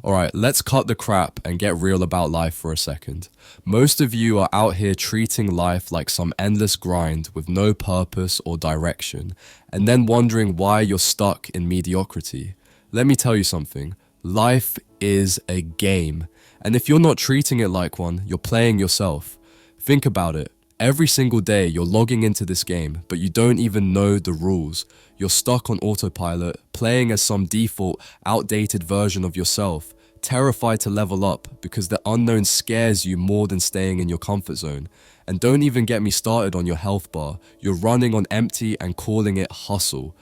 Alright, let's cut the crap and get real about life for a second. Most of you are out here treating life like some endless grind with no purpose or direction, and then wondering why you're stuck in mediocrity. Let me tell you something. Life is a game, and if you're not treating it like one, you're playing yourself. Think about it. Every single day you're logging into this game, but you don't even know the rules. You're stuck on autopilot, playing as some default, outdated version of yourself, terrified to level up because the unknown scares you more than staying in your comfort zone. And don't even get me started on your health bar. You're running on empty and calling it hustle.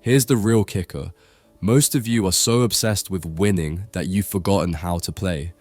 Here's the real kicker. Most of you are so obsessed with winning that you've forgotten how to play.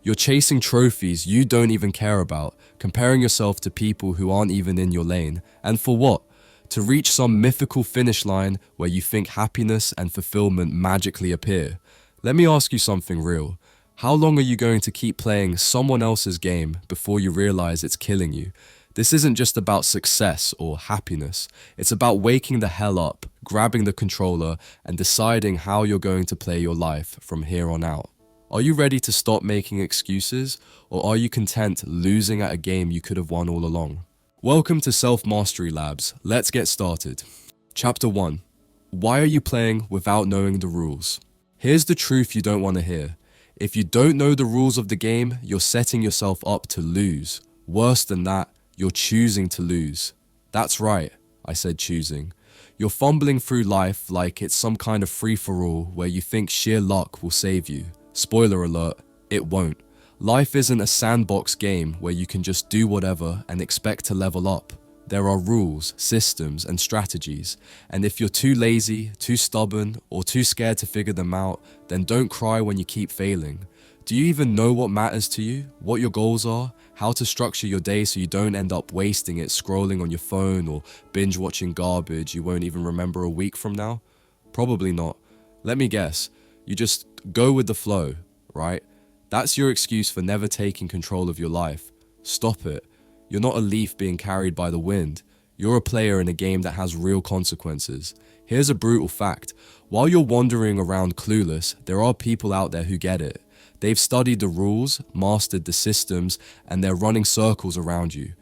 You're chasing trophies you don't even care about, comparing yourself to people who aren't even in your lane. And for what? To reach some mythical finish line where you think happiness and fulfillment magically appear. Let me ask you something real. How long are you going to keep playing someone else's game before you realize it's killing you? This isn't just about success or happiness. It's about waking the hell up, grabbing the controller, and deciding how you're going to play your life from here on out. Are you ready to stop making excuses, or are you content losing at a game you could have won all along? Welcome to Self Mastery Labs. Let's get started. Chapter 1. Why are you playing without knowing the rules? Here's the truth you don't want to hear. If you don't know the rules of the game, you're setting yourself up to lose. Worse than that, you're choosing to lose. That's right, I said choosing. You're fumbling through life like it's some kind of free-for-all where you think sheer luck will save you. Spoiler alert, it won't. Life isn't a sandbox game where you can just do whatever and expect to level up. There are rules, systems, and strategies, and if you're too lazy, too stubborn, or too scared to figure them out, then don't cry when you keep failing. Do you even know what matters to you? What your goals are? How to structure your day so you don't end up wasting it scrolling on your phone or binge watching garbage you won't even remember a week from now? Probably not. Let me guess. You just go with the flow, right? That's your excuse for never taking control of your life. Stop it. You're not a leaf being carried by the wind. You're a player in a game that has real consequences. Here's a brutal fact. While you're wandering around clueless, there are people out there who get it. They've studied the rules, mastered the systems, and they're running circles around you.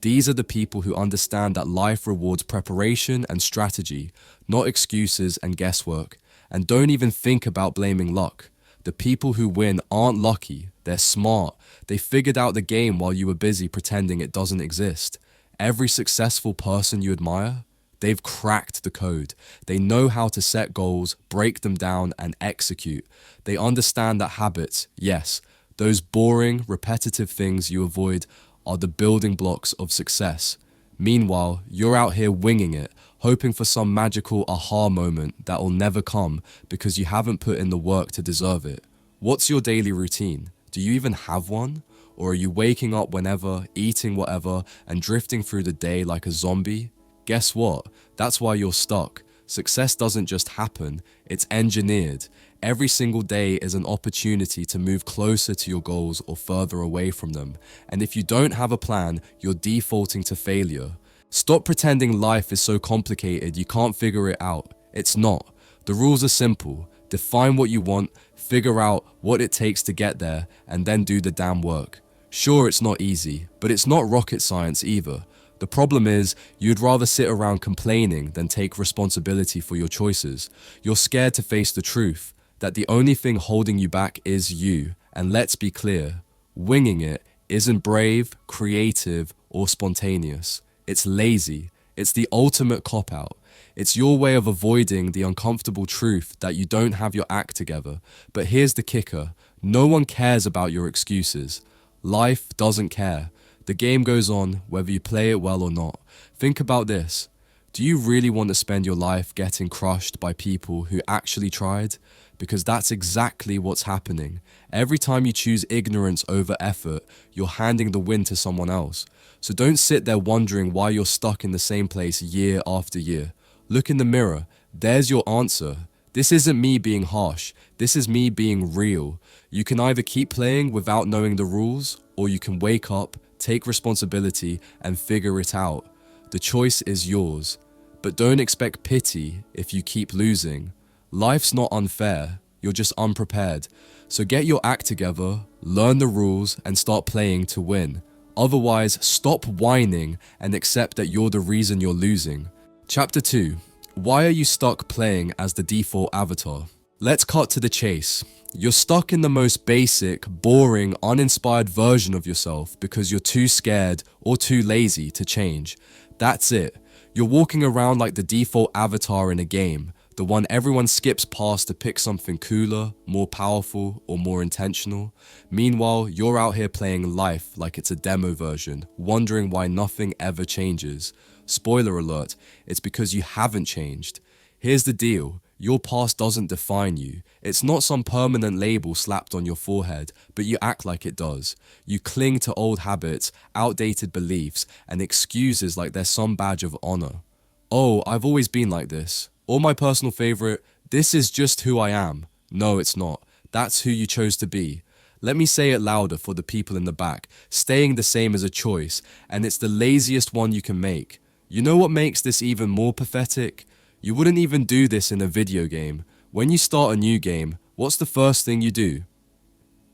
These are the people who understand that life rewards preparation and strategy, not excuses and guesswork. And don't even think about blaming luck. The people who win aren't lucky, they're smart. They figured out the game while you were busy pretending it doesn't exist. Every successful person you admire, they've cracked the code. They know how to set goals, break them down, and execute. They understand that habits, yes, those boring, repetitive things you avoid, are the building blocks of success. Meanwhile, you're out here winging it, hoping for some magical aha moment that will never come because you haven't put in the work to deserve it. What's your daily routine? Do you even have one? Or are you waking up whenever, eating whatever, and drifting through the day like a zombie? Guess what? That's why you're stuck. Success doesn't just happen, it's engineered. Every single day is an opportunity to move closer to your goals or further away from them. And if you don't have a plan, you're defaulting to failure. Stop pretending life is so complicated you can't figure it out. It's not. The rules are simple. Define what you want, figure out what it takes to get there, and then do the damn work. Sure, it's not easy, but it's not rocket science either. The problem is, you'd rather sit around complaining than take responsibility for your choices. You're scared to face the truth, that the only thing holding you back is you. And let's be clear, winging it isn't brave, creative, or spontaneous. It's lazy. It's the ultimate cop-out. It's your way of avoiding the uncomfortable truth that you don't have your act together. But here's the kicker. No one cares about your excuses. Life doesn't care. The game goes on whether you play it well or not. Think about this. Do you really want to spend your life getting crushed by people who actually tried? Because that's exactly what's happening. Every time you choose ignorance over effort, you're handing the win to someone else. So don't sit there wondering why you're stuck in the same place year after year. Look in the mirror. There's your answer. This isn't me being harsh. This is me being real. You can either keep playing without knowing the rules, or you can wake up, take responsibility, and figure it out. The choice is yours. But don't expect pity if you keep losing. Life's not unfair. You're just unprepared. So get your act together, learn the rules, and start playing to win. Otherwise, stop whining and accept that you're the reason you're losing. Chapter 2. Why are you stuck playing as the default avatar? Let's cut to the chase. You're stuck in the most basic, boring, uninspired version of yourself because you're too scared or too lazy to change. That's it. You're walking around like the default avatar in a game, the one everyone skips past to pick something cooler, more powerful, or more intentional. Meanwhile, you're out here playing life like it's a demo version, wondering why nothing ever changes. Spoiler alert, it's because you haven't changed. Here's the deal. Your past doesn't define you. It's not some permanent label slapped on your forehead, but you act like it does. You cling to old habits, outdated beliefs, and excuses like they're some badge of honor. Oh, I've always been like this. Or my personal favorite, this is just who I am. No, it's not. That's who you chose to be. Let me say it louder for the people in the back. Staying the same is a choice, and it's the laziest one you can make. You know what makes this even more pathetic? You wouldn't even do this in a video game. When you start a new game, what's the first thing you do?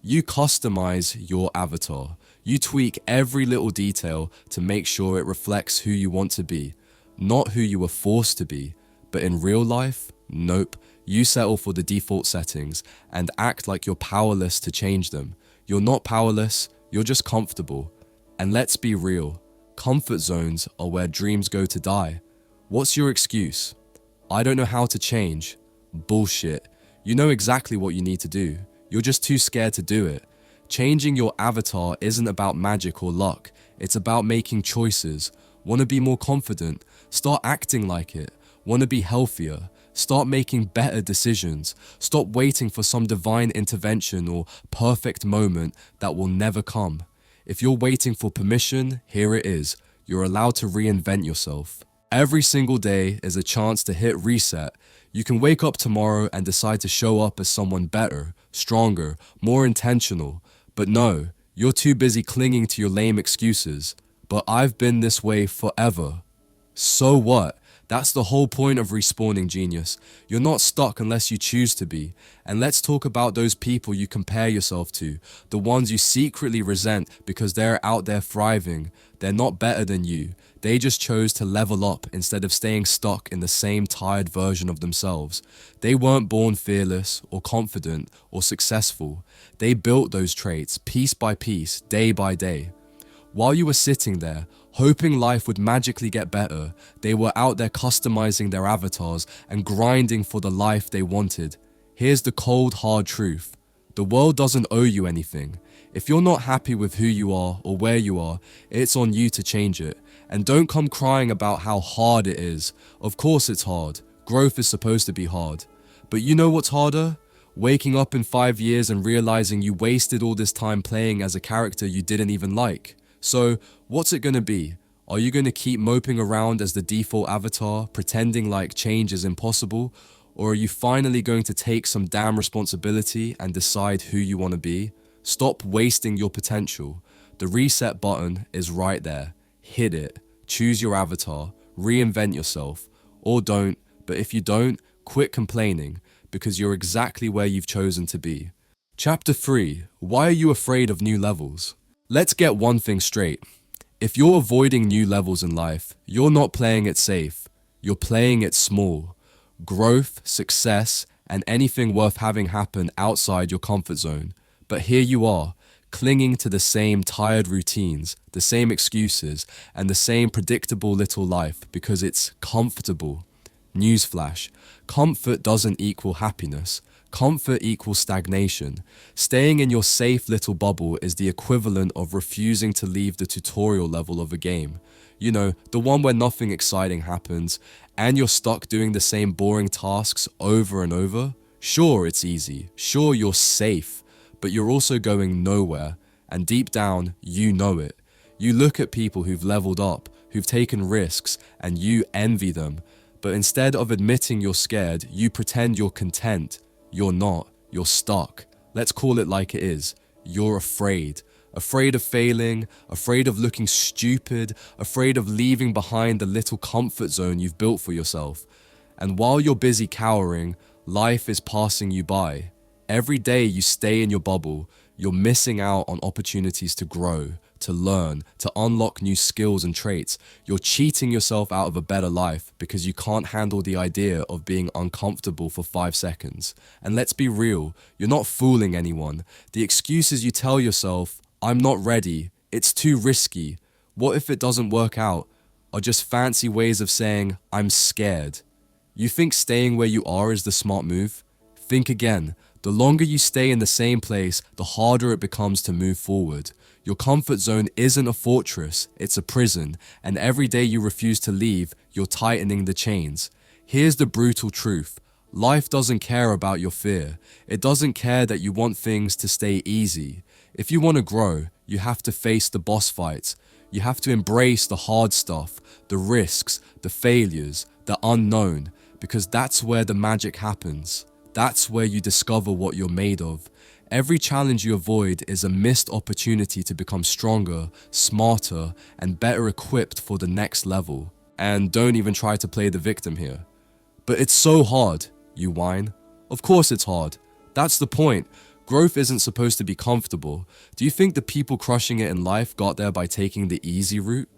You customize your avatar. You tweak every little detail to make sure it reflects who you want to be, not who you were forced to be. But in real life, nope, you settle for the default settings and act like you're powerless to change them. You're not powerless, you're just comfortable. And let's be real, comfort zones are where dreams go to die. What's your excuse? I don't know how to change. Bullshit. You know exactly what you need to do. You're just too scared to do it. Changing your avatar isn't about magic or luck. It's about making choices. Want to be more confident? Start acting like it. Want to be healthier? Start making better decisions. Stop waiting for some divine intervention or perfect moment that will never come. If you're waiting for permission, here it is. You're allowed to reinvent yourself. Every single day is a chance to hit reset. You can wake up tomorrow and decide to show up as someone better, stronger, more intentional. But no, you're too busy clinging to your lame excuses. But I've been this way forever. So what? That's the whole point of respawning, genius. You're not stuck unless you choose to be. And let's talk about those people you compare yourself to, the ones you secretly resent because they're out there thriving. They're not better than you. They just chose to level up instead of staying stuck in the same tired version of themselves. They weren't born fearless or confident or successful. They built those traits piece by piece, day by day. While you were sitting there, hoping life would magically get better, they were out there customizing their avatars and grinding for the life they wanted. Here's the cold, hard truth. The world doesn't owe you anything. If you're not happy with who you are or where you are, it's on you to change it. And don't come crying about how hard it is. Of course it's hard. Growth is supposed to be hard. But you know what's harder? Waking up in 5 years and realizing you wasted all this time playing as a character you didn't even like. So, what's it gonna be? Are you gonna keep moping around as the default avatar, pretending like change is impossible? Or are you finally going to take some damn responsibility and decide who you wanna be? Stop wasting your potential. The reset button is right there. Hit it. Choose your avatar. Reinvent yourself. Or don't, but if you don't, quit complaining, because you're exactly where you've chosen to be. Chapter 3. Why are you afraid of new levels? Let's get one thing straight. If you're avoiding new levels in life, you're not playing it safe. You're playing it small. Growth, success, and anything worth having happen outside your comfort zone. But here you are, clinging to the same tired routines, the same excuses, and the same predictable little life because it's comfortable. Newsflash, comfort doesn't equal happiness. Comfort equals stagnation. Staying in your safe little bubble is the equivalent of refusing to leave the tutorial level of a game. You know, the one where nothing exciting happens, and you're stuck doing the same boring tasks over and over. Sure, it's easy. Sure, you're safe. But you're also going nowhere, and deep down, you know it. You look at people who've leveled up, who've taken risks, and you envy them. But instead of admitting you're scared, you pretend you're content. You're not. You're stuck. Let's call it like it is. You're afraid. Afraid of failing, afraid of looking stupid, afraid of leaving behind the little comfort zone you've built for yourself. And while you're busy cowering, life is passing you by. Every day you stay in your bubble, you're missing out on opportunities to grow, to learn, to unlock new skills and traits. You're cheating yourself out of a better life because you can't handle the idea of being uncomfortable for 5 seconds. And let's be real, you're not fooling anyone. The excuses you tell yourself, I'm not ready, it's too risky, what if it doesn't work out, are just fancy ways of saying, I'm scared. You think staying where you are is the smart move? Think again. The longer you stay in the same place, the harder it becomes to move forward. Your comfort zone isn't a fortress, it's a prison, and every day you refuse to leave, you're tightening the chains. Here's the brutal truth. Life doesn't care about your fear. It doesn't care that you want things to stay easy. If you want to grow, you have to face the boss fights. You have to embrace the hard stuff, the risks, the failures, the unknown, because that's where the magic happens. That's where you discover what you're made of. Every challenge you avoid is a missed opportunity to become stronger, smarter, and better equipped for the next level. And don't even try to play the victim here. But it's so hard, you whine. Of course it's hard. That's the point. Growth isn't supposed to be comfortable. Do you think the people crushing it in life got there by taking the easy route?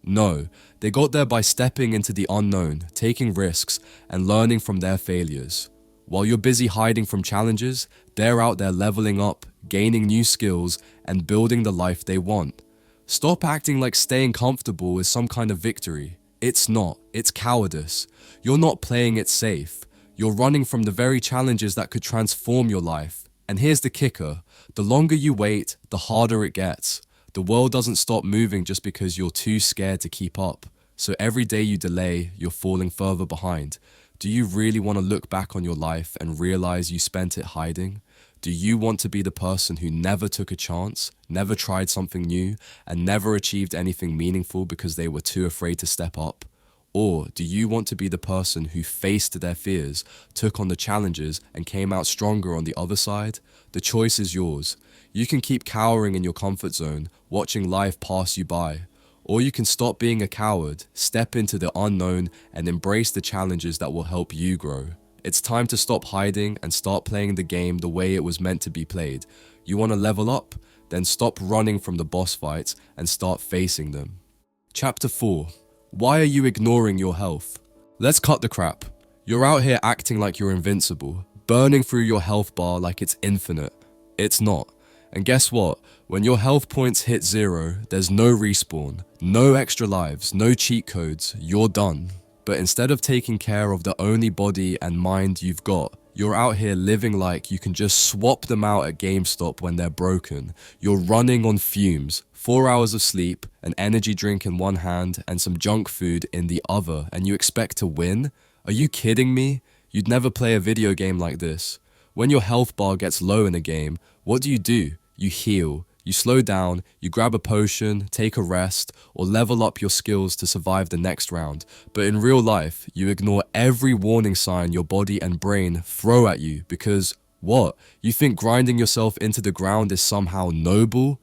No, they got there by stepping into the unknown, taking risks, and learning from their failures. While you're busy hiding from challenges, they're out there leveling up, gaining new skills, and building the life they want. Stop acting like staying comfortable is some kind of victory. It's not. It's cowardice. You're not playing it safe. You're running from the very challenges that could transform your life. And here's the kicker. The longer you wait, the harder it gets. The world doesn't stop moving just because you're too scared to keep up. So every day you delay, you're falling further behind. Do you really want to look back on your life and realize you spent it hiding? Do you want to be the person who never took a chance, never tried something new, and never achieved anything meaningful because they were too afraid to step up? Or do you want to be the person who faced their fears, took on the challenges, and came out stronger on the other side? The choice is yours. You can keep cowering in your comfort zone, watching life pass you by. Or you can stop being a coward, step into the unknown, and embrace the challenges that will help you grow. It's time to stop hiding and start playing the game the way it was meant to be played. You want to level up? Then stop running from the boss fights and start facing them. Chapter 4. Why are you ignoring your health? Let's cut the crap. You're out here acting like you're invincible, burning through your health bar like it's infinite. It's not. And guess what? When your health points hit 0, there's no respawn, no extra lives, no cheat codes, you're done. But instead of taking care of the only body and mind you've got, you're out here living like you can just swap them out at GameStop when they're broken. You're running on fumes, 4 hours of sleep, an energy drink in one hand, and some junk food in the other, and you expect to win? Are you kidding me? You'd never play a video game like this. When your health bar gets low in a game, what do? You heal. You slow down, you grab a potion, take a rest, or level up your skills to survive the next round. But in real life, you ignore every warning sign your body and brain throw at you because, what? You think grinding yourself into the ground is somehow noble?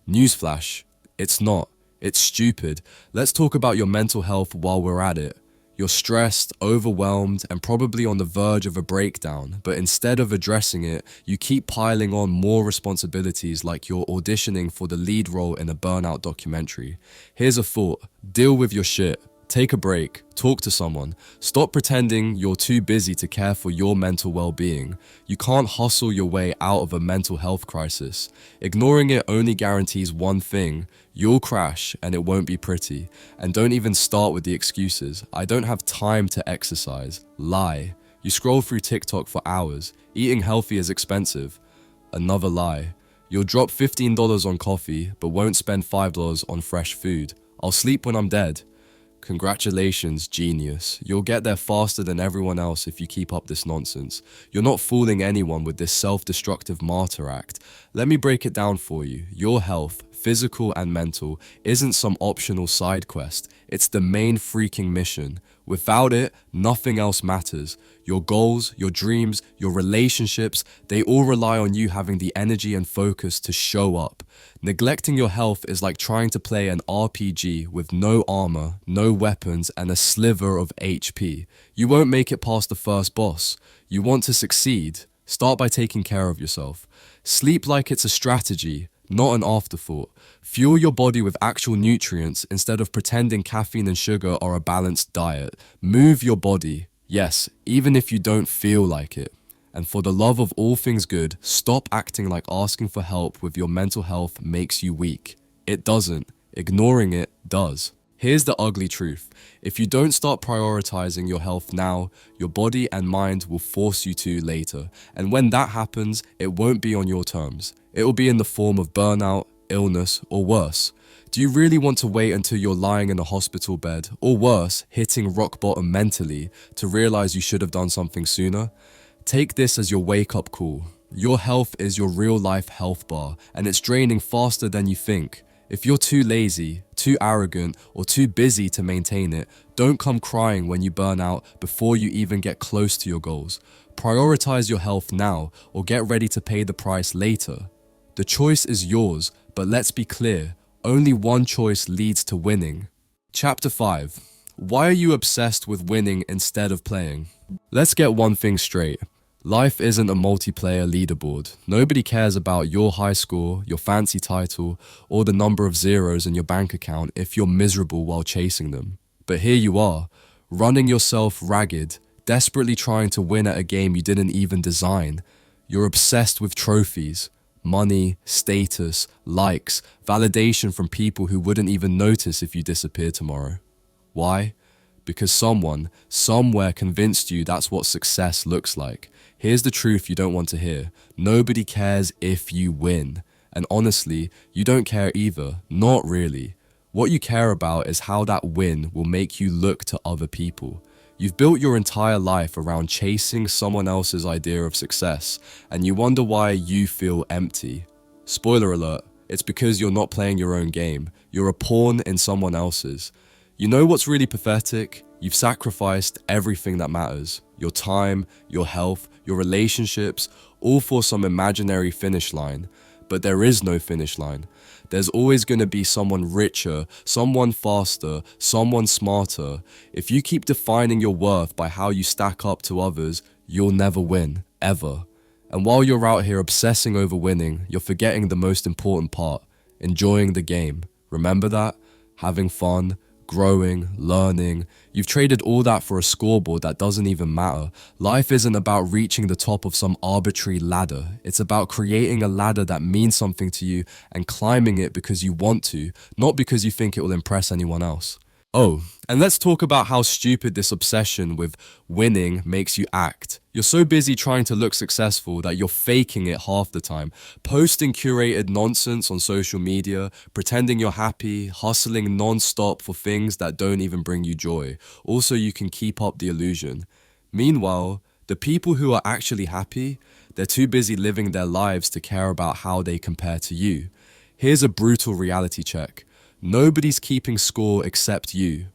Newsflash, it's not. It's stupid. Let's talk about your mental health while we're at it. You're stressed, overwhelmed, and probably on the verge of a breakdown, but instead of addressing it, you keep piling on more responsibilities like you're auditioning for the lead role in a burnout documentary. Here's a thought. Deal with your shit. Take a break. Talk to someone. Stop pretending you're too busy to care for your mental well-being. You can't hustle your way out of a mental health crisis. Ignoring it only guarantees one thing. You'll crash and it won't be pretty. And don't even start with the excuses. I don't have time to exercise. Lie. You scroll through TikTok for hours. Eating healthy is expensive. Another lie. You'll drop $15 on coffee, but won't spend $5 on fresh food. I'll sleep when I'm dead. Congratulations, genius. You'll get there faster than everyone else if you keep up this nonsense. You're not fooling anyone with this self-destructive martyr act. Let me break it down for you. Your health, physical and mental, isn't some optional side quest. It's the main freaking mission. Without it, nothing else matters. Your goals, your dreams, your relationships, they all rely on you having the energy and focus to show up. Neglecting your health is like trying to play an RPG with no armor, no weapons, and a sliver of HP. You won't make it past the first boss. You want to succeed? Start by taking care of yourself. Sleep like it's a strategy, not an afterthought. Fuel your body with actual nutrients instead of pretending caffeine and sugar are a balanced diet. Move your body, yes, even if you don't feel like it. And for the love of all things good, stop acting like asking for help with your mental health makes you weak. It doesn't. Ignoring it does. Here's the ugly truth. If you don't start prioritizing your health now, your body and mind will force you to later. And when that happens, it won't be on your terms. It will be in the form of burnout, illness, or worse. Do you really want to wait until you're lying in a hospital bed, or worse, hitting rock bottom mentally, to realize you should have done something sooner? Take this as your wake-up call. Your health is your real-life health bar, and it's draining faster than you think. If you're too lazy, too arrogant, or too busy to maintain it, don't come crying when you burn out before you even get close to your goals. Prioritize your health now, or get ready to pay the price later. The choice is yours, but let's be clear, only one choice leads to winning. Chapter 5. Why are you obsessed with winning instead of playing? Let's get one thing straight. Life isn't a multiplayer leaderboard. Nobody cares about your high score, your fancy title, or the number of zeros in your bank account if you're miserable while chasing them. But here you are, running yourself ragged, desperately trying to win at a game you didn't even design. You're obsessed with trophies, money, status, likes, validation from people who wouldn't even notice if you disappeared tomorrow. Why? Because someone, somewhere convinced you that's what success looks like. Here's the truth you don't want to hear. Nobody cares if you win. And honestly, you don't care either. Not really. What you care about is how that win will make you look to other people. You've built your entire life around chasing someone else's idea of success, and you wonder why you feel empty. Spoiler alert, it's because you're not playing your own game. You're a pawn in someone else's. You know what's really pathetic? You've sacrificed everything that matters. Your time, your health, your relationships, all for some imaginary finish line. But there is no finish line. There's always going to be someone richer, someone faster, someone smarter. If you keep defining your worth by how you stack up to others, you'll never win, ever. And while you're out here obsessing over winning, you're forgetting the most important part, enjoying the game. Remember that? Having fun, growing, learning. You've traded all that for a scoreboard that doesn't even matter. Life isn't about reaching the top of some arbitrary ladder. It's about creating a ladder that means something to you and climbing it because you want to, not because you think it will impress anyone else. Oh, and let's talk about how stupid this obsession with winning makes you act. You're so busy trying to look successful that you're faking it half the time, posting curated nonsense on social media, pretending you're happy, hustling non-stop for things that don't even bring you joy. Also, you can keep up the illusion. Meanwhile, the people who are actually happy, they're too busy living their lives to care about how they compare to you. Here's a brutal reality check. Nobody's keeping score except you.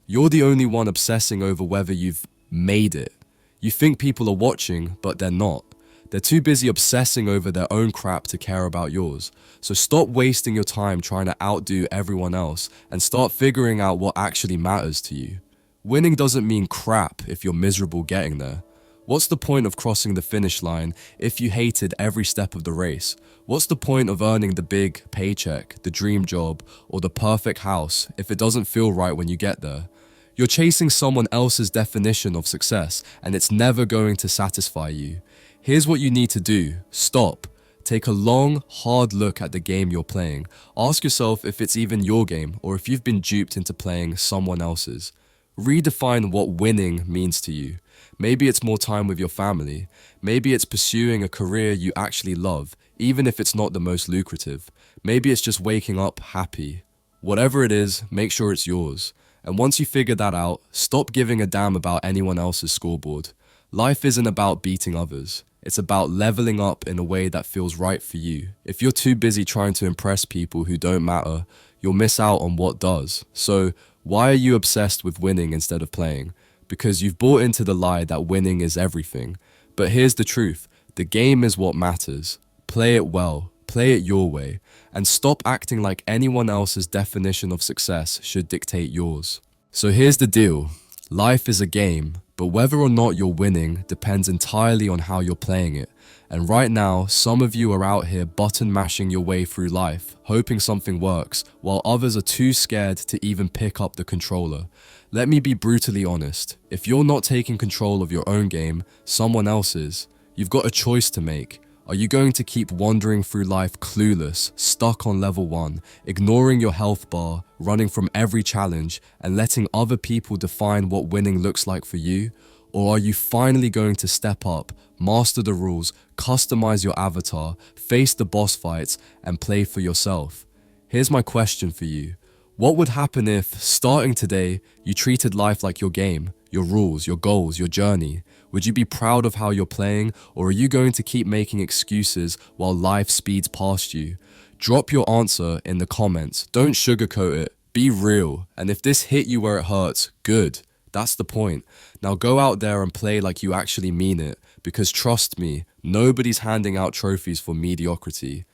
You're the only one obsessing over whether you've made it. You think people are watching, but they're not. They're too busy obsessing over their own crap to care about yours. So stop wasting your time trying to outdo everyone else and start figuring out what actually matters to you. Winning doesn't mean crap if you're miserable getting there. What's the point of crossing the finish line if you hated every step of the race? What's the point of earning the big paycheck, the dream job, or the perfect house if it doesn't feel right when you get there? You're chasing someone else's definition of success, and it's never going to satisfy you. Here's what you need to do. Stop. Take a long, hard look at the game you're playing. Ask yourself if it's even your game, or if you've been duped into playing someone else's. Redefine what winning means to you. Maybe it's more time with your family. Maybe it's pursuing a career you actually love, even if it's not the most lucrative. Maybe it's just waking up happy. Whatever it is, make sure it's yours. And once you figure that out, stop giving a damn about anyone else's scoreboard. Life isn't about beating others. It's about leveling up in a way that feels right for you. If you're too busy trying to impress people who don't matter, you'll miss out on what does. So, why are you obsessed with winning instead of playing? Because you've bought into the lie that winning is everything. But here's the truth. The game is what matters. Play it well. Play it your way. And stop acting like anyone else's definition of success should dictate yours. So here's the deal. Life is a game. But whether or not you're winning depends entirely on how you're playing it. And right now, some of you are out here button mashing your way through life, hoping something works, while others are too scared to even pick up the controller. Let me be brutally honest. If you're not taking control of your own game, someone else is. You've got a choice to make. Are you going to keep wandering through life clueless, stuck on level 1, ignoring your health bar, running from every challenge, and letting other people define what winning looks like for you? Or are you finally going to step up, master the rules, customize your avatar, face the boss fights, and play for yourself? Here's my question for you. What would happen if, starting today, you treated life like your game, your rules, your goals, your journey? Would you be proud of how you're playing, or are you going to keep making excuses while life speeds past you? Drop your answer in the comments. Don't sugarcoat it. Be real. And if this hit you where it hurts, good. That's the point. Now go out there and play like you actually mean it, because trust me, nobody's handing out trophies for mediocrity.